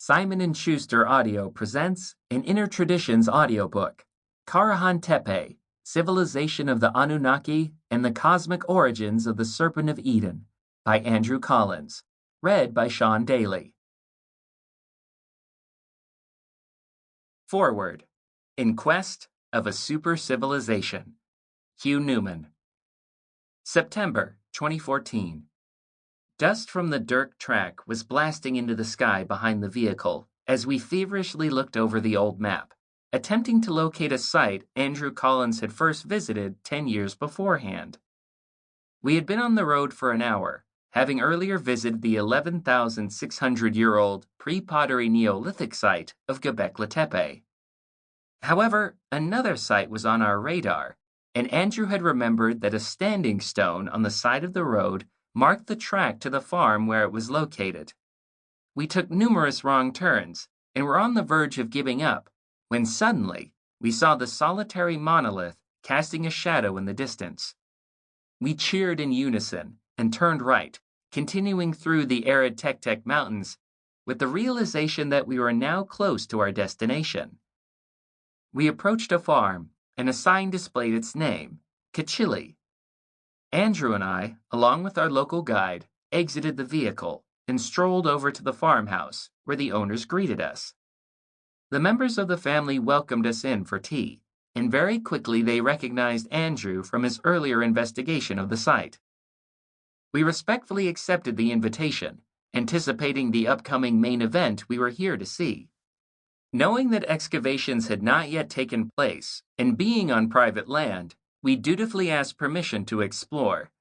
Simon & Schuster Audio presents an Inner Traditions audiobook, Karahan Tepe, Civilization of the Anunnaki and the Cosmic Origins of the Serpent of Eden, by Andrew Collins, read by Sean Daeley. Forward. In Quest of a Super Civilization. Hugh Newman. September 2014. Dust from the dirt track was blasting into the sky behind the vehicle as we feverishly looked over the old map, attempting to locate a site Andrew Collins had first visited 10 years beforehand. We had been on the road for an hour, having earlier visited the 11,600-year-old pre-pottery Neolithic site of Göbekli Tepe. However, another site was on our radar, and Andrew had remembered that a standing stone on the side of the road marked the track to the farm where it was located. We took numerous wrong turns and were on the verge of giving up when suddenly we saw the solitary monolith casting a shadow in the distance. We cheered in unison and turned right, continuing through the arid Tek Mountains with the realization that we were now close to our destination. We approached a farm, and a sign displayed its name, Kachili. Andrew and I, along with our local guide, exited the vehicle and strolled over to the farmhouse, where the owners greeted us. The members of the family welcomed us in for tea, and very quickly they recognized Andrew from his earlier investigation of the site. We respectfully accepted the invitation, anticipating the upcoming main event we were here to see. Knowing that excavations had not yet taken place, and being on private land, we dutifully asked permission to explore.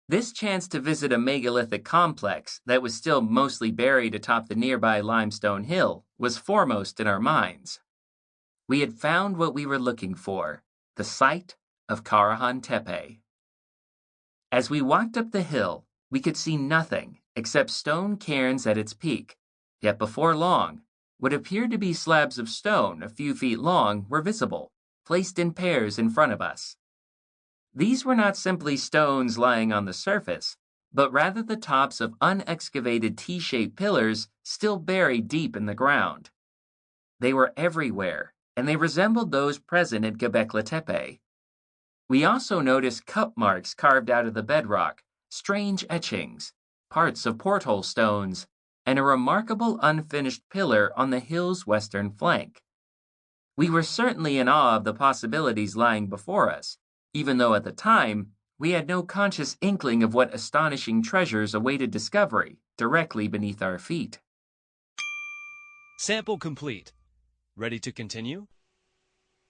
This chance to visit a megalithic complex that was still mostly buried atop the nearby limestone hill was foremost in our minds. We had found what we were looking for, the site of Karahan Tepe. As we walked up the hill, we could see nothing except stone cairns at its peak, yet before long, what appeared to be slabs of stone a few feet long were visible, placed in pairs in front of us. These were not simply stones lying on the surface, but rather the tops of unexcavated T-shaped pillars still buried deep in the ground. They were everywhere, and they resembled those present at Göbekli Tepe. We also noticed cup marks carved out of the bedrock, strange etchings, parts of porthole stones, and a remarkable unfinished pillar on the hill's western flank. We were certainly in awe of the possibilities lying before us, even though at the time, we had no conscious inkling of what astonishing treasures awaited discovery directly beneath our feet. Sample complete. Ready to continue?